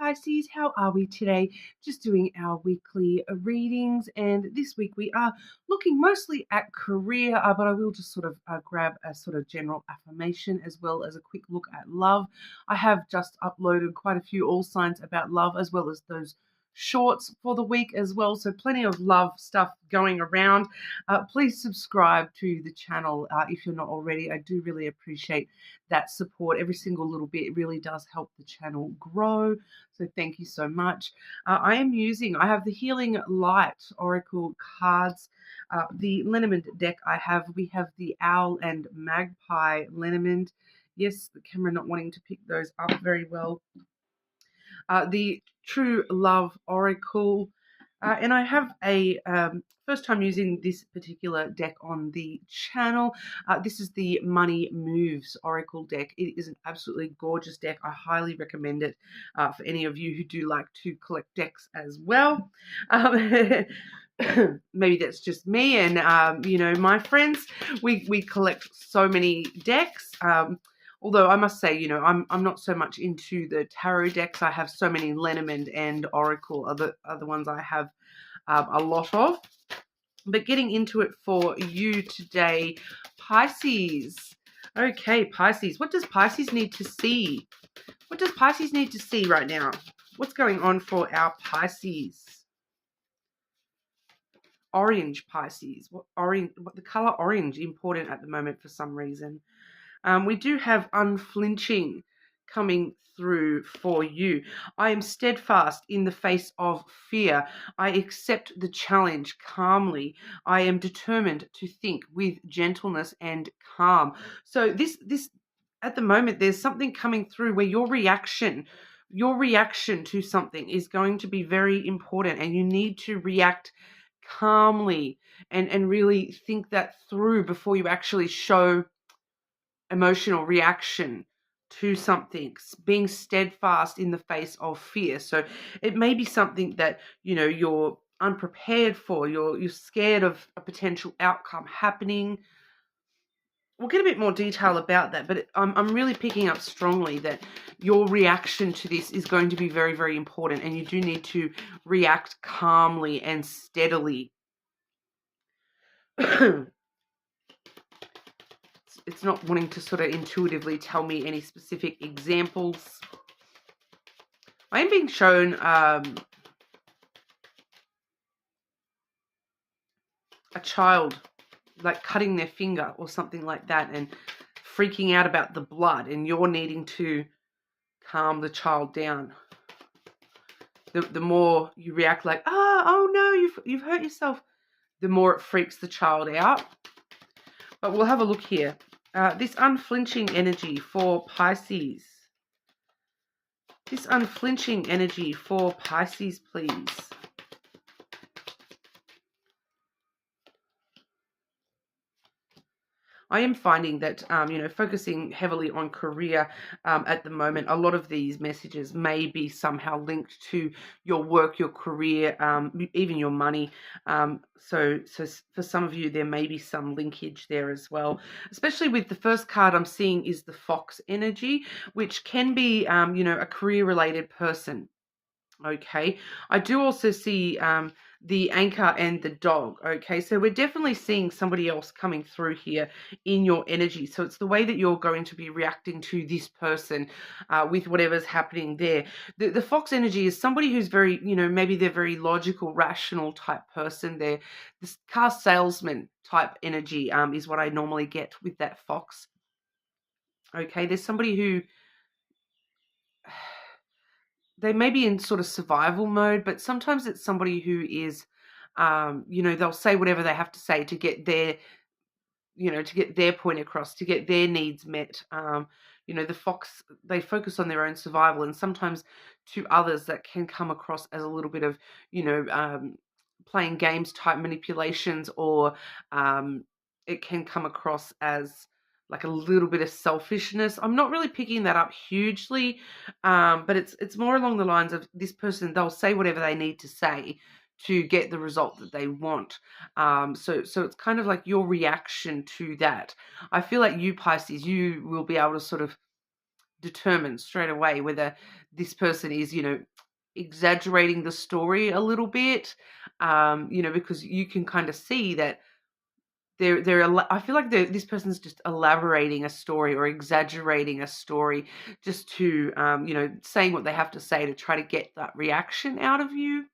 Pisces, how are we today? Just doing our weekly readings, and this week we are looking mostly at career, but I will just sort of grab a sort of general affirmation as well as a quick look at love. I have just uploaded quite a few all signs about love as well as those shorts for the week as well, so plenty of love stuff going around. Please subscribe to the channel if you're not already. I do really appreciate that support. Every single little bit really does help the channel grow, so thank you so much. I have the Healing Light Oracle cards. The Lenormand deck we have the Owl and Magpie Lenormand. Yes, the camera not wanting to pick those up very well. The True Love Oracle. And I have a first time using this particular deck on the channel. This is the Money Moves Oracle deck. It is an absolutely gorgeous deck. I highly recommend it for any of you who do like to collect decks as well. Maybe that's just me and, my friends. We collect so many decks. Although I must say, I'm not so much into the tarot decks. I have so many Lenormand and Oracle, other ones I have a lot of. But getting into it for you today, Pisces. Okay, Pisces. What does Pisces need to see? What does Pisces need to see right now? What's going on for our Pisces? Orange Pisces. What the color orange important at the moment for some reason. We do have unflinching coming through for you. I am steadfast in the face of fear. I accept the challenge calmly. I am determined to think with gentleness and calm. So this at the moment, there's something coming through where your reaction to something is going to be very important, and you need to react calmly and really think that through before you actually show emotional reaction to something, being steadfast in the face of fear. So it may be something that, you're unprepared for, you're scared of a potential outcome happening. We'll get a bit more detail about that, but I'm really picking up strongly that your reaction to this is going to be very, very important, and you do need to react calmly and steadily. It's not wanting to sort of intuitively tell me any specific examples. I am being shown a child like cutting their finger or something like that and freaking out about the blood, and you're needing to calm the child down. The more you react like, oh no, you've hurt yourself, the more it freaks the child out. But we'll have a look here. This unflinching energy for Pisces. This unflinching energy for Pisces, please. I am finding that, focusing heavily on career at the moment, a lot of these messages may be somehow linked to your work, your career, even your money. So for some of you, there may be some linkage there as well, especially with the first card I'm seeing is the Fox energy, which can be, a career-related person. Okay, I do also see the anchor and the dog. Okay, so we're definitely seeing somebody else coming through here in your energy. So it's the way that you're going to be reacting to this person with whatever's happening there. The Fox energy is somebody who's very, maybe they're very logical, rational type person. They're this car salesman type energy is what I normally get with that Fox. Okay, there's somebody who they may be in sort of survival mode, but sometimes it's somebody who is, they'll say whatever they have to say to get their, to get their point across, to get their needs met. The Fox, they focus on their own survival, and sometimes to others that can come across as a little bit of, playing games type manipulations, or it can come across as like a little bit of selfishness. I'm not really picking that up hugely, but it's more along the lines of this person, they'll say whatever they need to say to get the result that they want. So it's kind of like your reaction to that. I feel like you, Pisces, you will be able to sort of determine straight away whether this person is, exaggerating the story a little bit, because you can kind of see that I feel like this person's just elaborating a story or exaggerating a story just to, saying what they have to say to try to get that reaction out of you.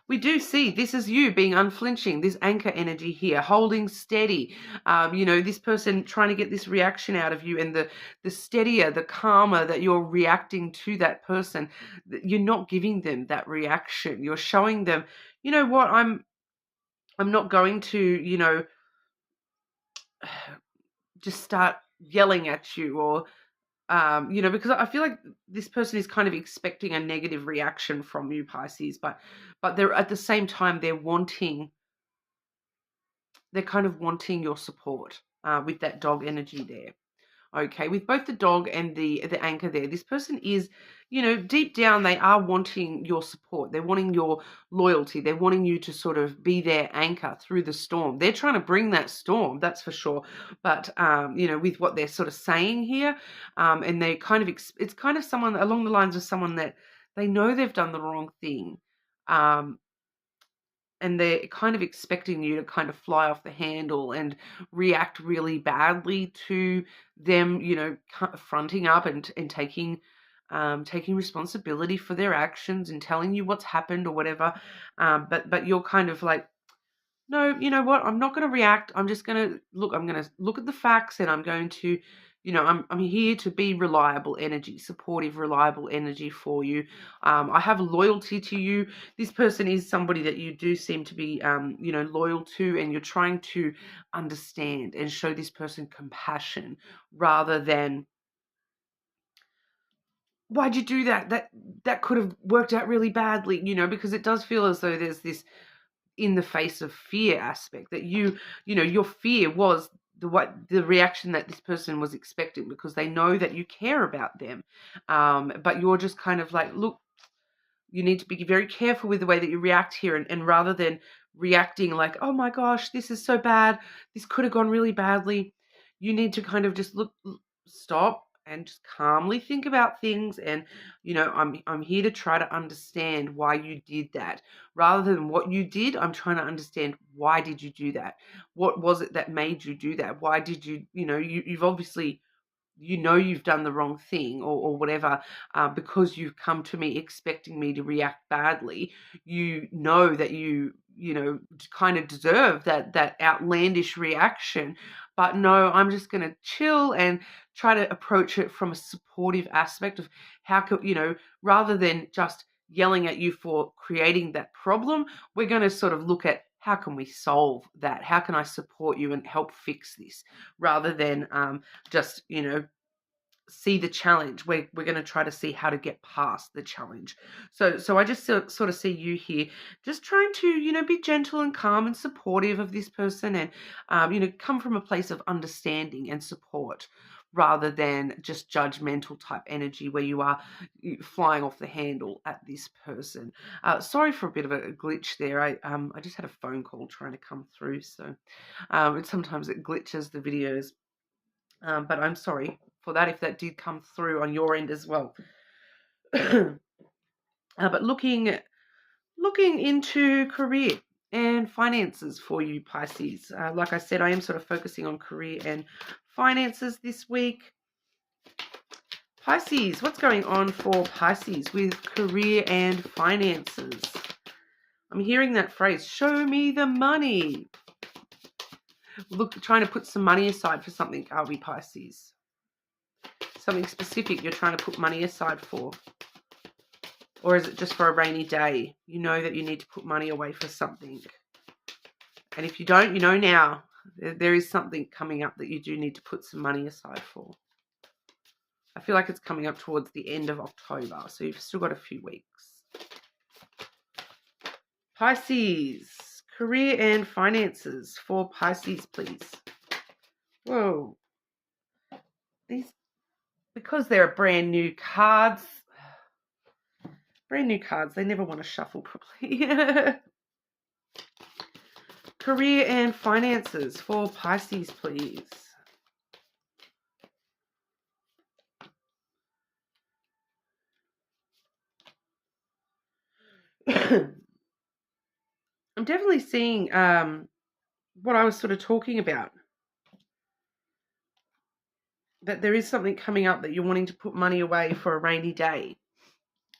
We do see this is you being unflinching, this anchor energy here, holding steady. This person trying to get this reaction out of you, and the steadier, the calmer that you're reacting to that person, you're not giving them that reaction. You're showing them, you know what, I'm not going to, just start yelling at you or because I feel like this person is kind of expecting a negative reaction from you, Pisces, but they're at the same time they're kind of wanting your support with that dog energy there. Okay, with both the dog and the anchor there, this person is, deep down they are wanting your support. They're wanting your loyalty. They're wanting you to sort of be their anchor through the storm. They're trying to bring that storm, that's for sure. But, with what they're sort of saying here, and they kind of, it's kind of someone along the lines of someone that they know they've done the wrong thing. And they're kind of expecting you to kind of fly off the handle and react really badly to them, fronting up and taking responsibility for their actions and telling you what's happened or whatever. But you're kind of like, no, you know what? I'm not going to react. I'm just going to look. I'm going to look at the facts, and I'm going to, I'm here to be reliable energy, supportive, reliable energy for you. I have loyalty to you. This person is somebody that you do seem to be, loyal to, and you're trying to understand and show this person compassion rather than, why'd you do that? That could have worked out really badly, because it does feel as though there's this in the face of fear aspect that your fear was the reaction that this person was expecting, because they know that you care about them, but you're just kind of like, look, you need to be very careful with the way that you react here, and rather than reacting like, oh my gosh, this is so bad, this could have gone really badly, you need to kind of just stop and just calmly think about things. And I'm here to try to understand why you did that. Rather than what you did, I'm trying to understand, why did you do that? What was it that made you do that? Why did you've obviously, you've done the wrong thing or whatever, because you've come to me expecting me to react badly. You know that you kind of deserve that outlandish reaction. But no, I'm just going to chill and try to approach it from a supportive aspect of how could, rather than just yelling at you for creating that problem, we're going to sort of look at, how can we solve that? How can I support you and help fix this? Rather than just, see the challenge. We're going to try to see how to get past the challenge. So I just sort of see you here just trying to, be gentle and calm and supportive of this person, and, come from a place of understanding and support, rather than just judgmental type energy where you are flying off the handle at this person. Sorry for a bit of a glitch there. I just had a phone call trying to come through, so sometimes it glitches the videos. But I'm sorry for that if that did come through on your end as well. But looking into career and finances for you, Pisces. Like I said, I am sort of focusing on career and finances this week. Pisces, what's going on for Pisces with career and finances? I'm hearing that phrase, show me the money. Look, trying to put some money aside for something, are we, Pisces? Something specific you're trying to put money aside for? Or is it just for a rainy day? You know that you need to put money away for something. And if you don't, you know now. There is something coming up that you do need to put some money aside for. I feel like it's coming up towards the end of October, so you've still got a few weeks. Pisces, career and finances for Pisces, please. Whoa. These, because they're brand new cards, they never want to shuffle properly. Career and finances for Pisces, please. I'm definitely seeing what I was sort of talking about, that there is something coming up that you're wanting to put money away for a rainy day.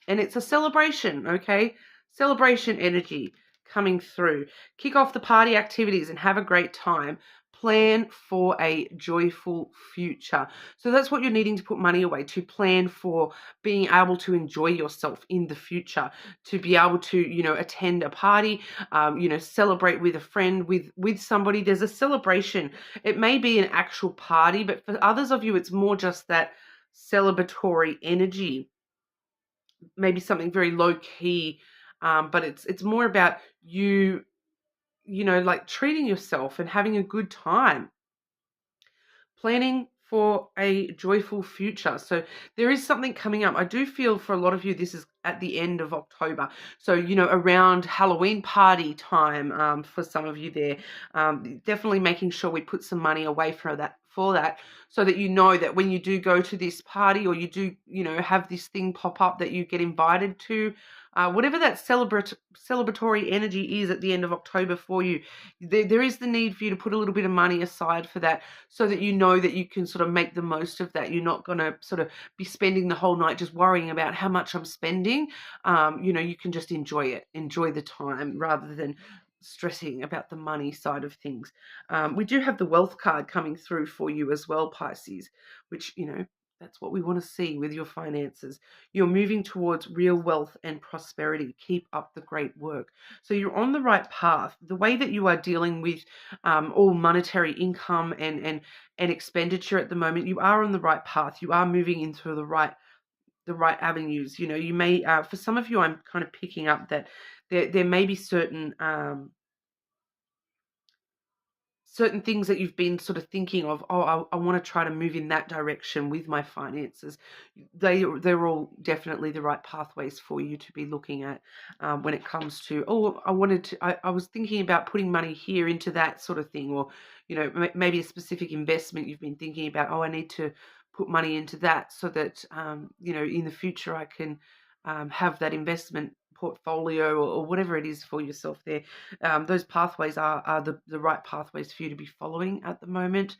And it's a celebration, okay? Celebration energy coming through. Kick off the party activities and have a great time. Plan for a joyful future. So that's what you're needing to put money away, to plan for being able to enjoy yourself in the future, to be able to, attend a party, celebrate with a friend, with somebody. There's a celebration. It may be an actual party, but for others of you, it's more just that celebratory energy, maybe something very low key, but it's more about you, like treating yourself and having a good time, planning for a joyful future. So there is something coming up. I do feel for a lot of you, this is at the end of October. So, around Halloween party time, for some of you there, definitely making sure we put some money away for that, so that you know that when you do go to this party, or you do, have this thing pop up that you get invited to, whatever that celebratory energy is at the end of October for you, there is the need for you to put a little bit of money aside for that, so that you know that you can sort of make the most of that. You're not going to sort of be spending the whole night just worrying about how much I'm spending. You can just enjoy the time, rather than stressing about the money side of things. We do have the wealth card coming through for you as well, Pisces, which, that's what we want to see with your finances. You're moving towards real wealth and prosperity. Keep up the great work. So you're on the right path. The way that you are dealing with all monetary income and expenditure at the moment, you are on the right path. You are moving into the right avenues. You may, for some of you, I'm kind of picking up that there may be certain things that you've been sort of thinking of. Oh, I want to try to move in that direction with my finances. They're all definitely the right pathways for you to be looking at, when it comes to, I was thinking about putting money here into that sort of thing, or maybe a specific investment you've been thinking about. Oh, I need to put money into that, so that in the future I can have that investment portfolio, or whatever it is for yourself there. Those pathways are the right pathways for you to be following at the moment.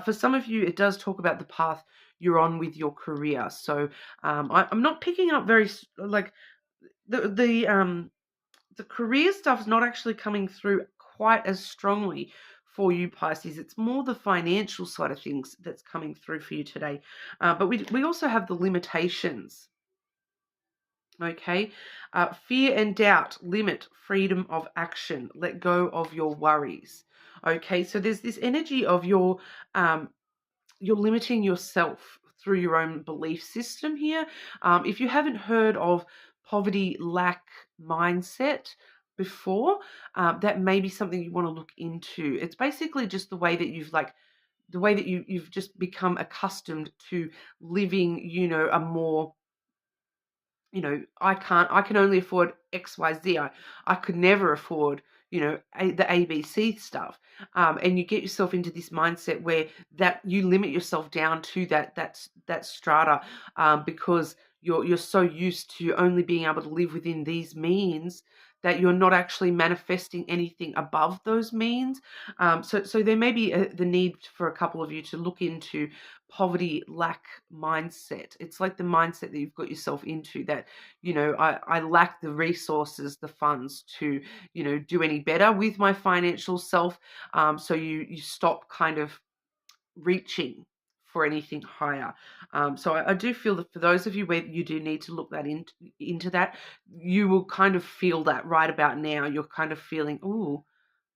For some of you, it does talk about the path you're on with your career. So I'm not picking up very, like, the career stuff is not actually coming through quite as strongly for you, Pisces. It's more the financial side of things that's coming through for you today. But we also have the limitations. Okay, fear and doubt limit freedom of action. Let go of your worries. Okay, so there's this energy of you're limiting yourself through your own belief system here. If you haven't heard of poverty lack mindset before, that may be something you want to look into. It's basically just the way that you've just become accustomed to living, a more, I can only afford XYZ. I could never afford, the ABC stuff. And you get yourself into this mindset where that you limit yourself down to that strata, because you're so used to only being able to live within these means, that you're not actually manifesting anything above those means. So there may be the need for a couple of you to look into poverty lack mindset. It's like the mindset that you've got yourself into, that, I lack the resources, the funds to, do any better with my financial self. So you stop kind of reaching for anything higher. So I do feel that for those of you where you do need to look into that, you will kind of feel that right about now. You're kind of feeling, oh,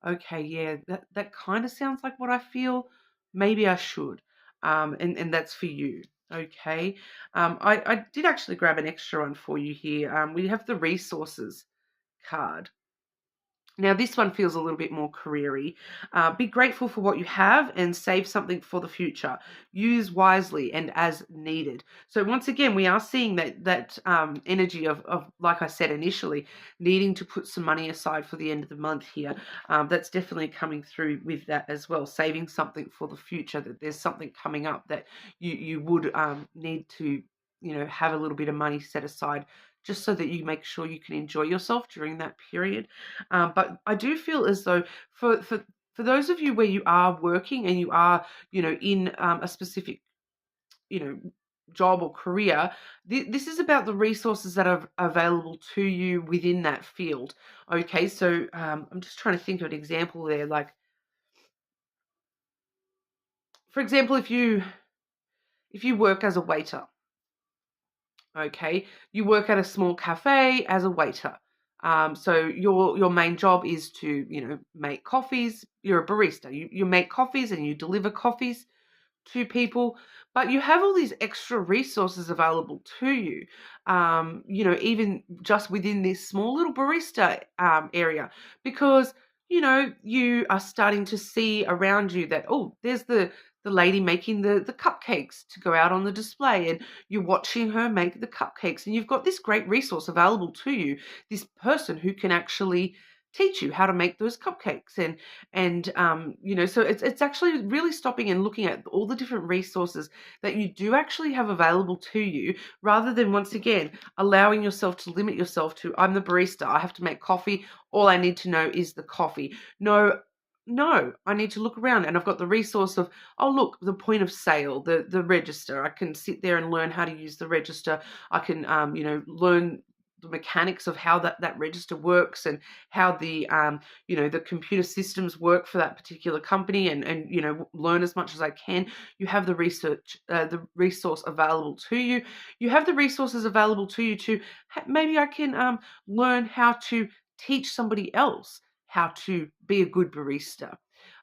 okay, yeah, that kind of sounds like what I feel. Maybe I should. And that's for you. Okay. I did actually grab an extra one for you here. We have the resources card. Now, this one feels a little bit more career-y. Be grateful for what you have and save something for the future. Use wisely and as needed. So once again, we are seeing that energy of, like I said initially, needing to put some money aside for the end of the month here. That's definitely coming through with that as well. Saving something for the future, that there's something coming up that you would need to, have a little bit of money set aside just so that you make sure you can enjoy yourself during that period. But I do feel as though for those of you where you are working and you are, in a specific, job or career, this is about the resources that are available to you within that field. Okay, so I'm just trying to think of an example there. Like, for example, if you work as a waiter, okay, you work at a small cafe as a waiter. So your main job is to make coffees. You're a barista. You make coffees and you deliver coffees to people, but you have all these extra resources available to you, even just within this small little barista area, because you are starting to see around you that, oh, there's the lady making the cupcakes to go out on the display, and you're watching her make the cupcakes, and you've got this great resource available to you, this person who can actually teach you how to make those cupcakes. And so it's actually really stopping and looking at all the different resources that you do actually have available to you, rather than, once again, allowing yourself to limit yourself to, I'm the barista, I have to make coffee, all I need to know is the coffee. No, I need to look around, and I've got the resource of, oh, look, the point of sale, the register. I can sit there and learn how to use the register. I can learn the mechanics of how that register works, and how the computer systems work for that particular company, and learn as much as I can. You have the resource available to you. You have the resources available to you to, maybe I can learn how to teach somebody else how to be a good barista.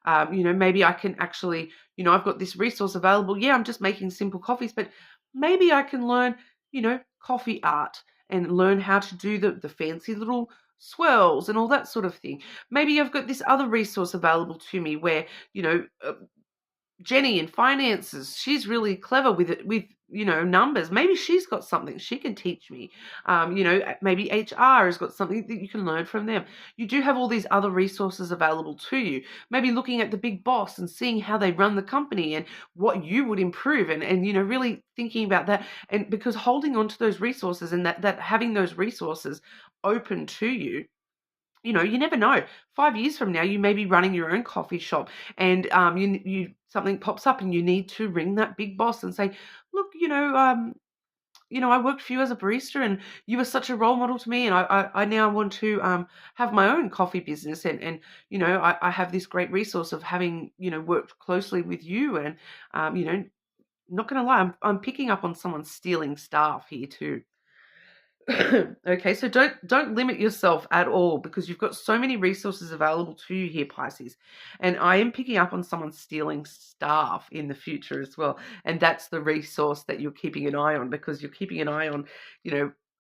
Maybe I can actually, I've got this resource available. Yeah, I'm just making simple coffees, but maybe I can learn, coffee art, and learn how to do the fancy little swirls and all that sort of thing. Maybe I've got this other resource available to me where, Jenny in finances, she's really clever with it, with numbers. Maybe she's got something she can teach me. Maybe HR has got something that you can learn from them. You do have all these other resources available to you. Maybe looking at the big boss and seeing how they run the company and what you would improve, and really thinking about that. And because holding on to those resources, and that having those resources open to you, you never know. 5 years from now, you may be running your own coffee shop, and you something pops up, and you need to ring that big boss and say, look, I worked for you as a barista, and you were such a role model to me, and I now want to have my own coffee business, and I have this great resource of having worked closely with you, and not going to lie, I'm picking up on someone stealing staff here too. Okay, so don't limit yourself at all, because you've got so many resources available to you here, Pisces. And I am picking up on someone stealing staff in the future as well. And that's the resource that you're keeping an eye on, because you're keeping an eye on,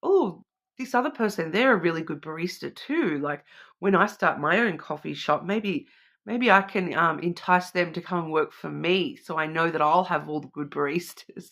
oh, this other person, they're a really good barista too. Like, when I start my own coffee shop, maybe I can entice them to come and work for me, so I know that I'll have all the good baristas.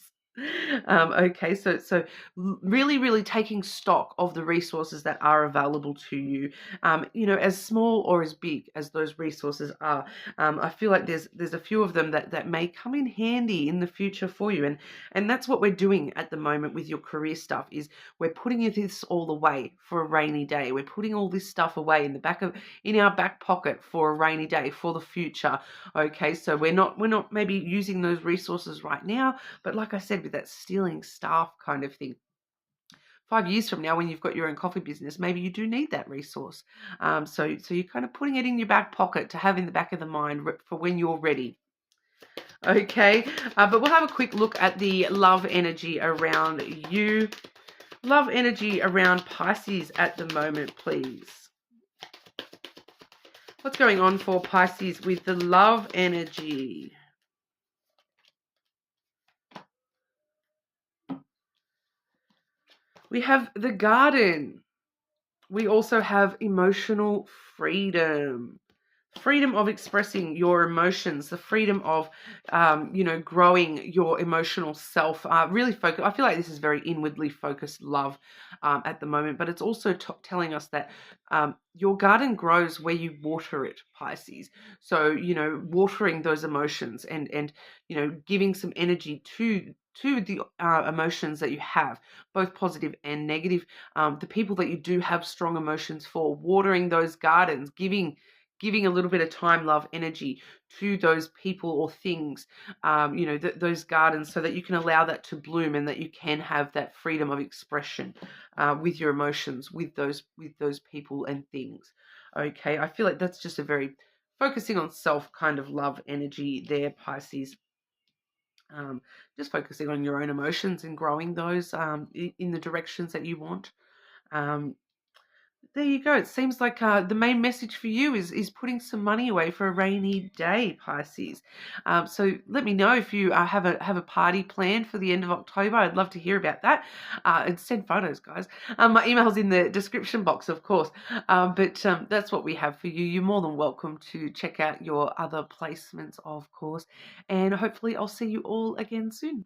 Okay, so really, really taking stock of the resources that are available to you, as small or as big as those resources are. I feel like there's a few of them that may come in handy in the future for you, and that's what we're doing at the moment with your career stuff. Is we're putting this all away for a rainy day. We're putting all this stuff away in our back pocket for a rainy day, for the future. Okay, so we're not maybe using those resources right now, but like I said, with that stealing staff kind of thing, 5 years from now, when you've got your own coffee business, maybe you do need that resource. So you're kind of putting it in your back pocket to have in the back of the mind for when you're ready. Okay, but we'll have a quick look at the love energy around you. Love energy around Pisces at the moment, please. What's going on for Pisces with the love energy? We have the Garden. We also have emotional freedom. Freedom of expressing your emotions, the freedom of, growing your emotional self. Really focus. I feel like this is very inwardly focused love at the moment, but it's also telling us that your garden grows where you water it, Pisces. So, watering those emotions, and giving some energy to the emotions that you have, both positive and negative. The people that you do have strong emotions for, watering those gardens, giving a little bit of time, love, energy to those people or things, those gardens, so that you can allow that to bloom and that you can have that freedom of expression with your emotions, with those people and things. Okay, I feel like that's just a very focusing on self kind of love energy there, Pisces. Um, just focusing on your own emotions and growing those in the directions that you want. Um, there you go. It seems like the main message for you is putting some money away for a rainy day, Pisces. So let me know if you have a party planned for the end of October. I'd love to hear about that. And send photos, guys. My email's in the description box, of course. But that's what we have for you. You're more than welcome to check out your other placements, of course. And hopefully I'll see you all again soon.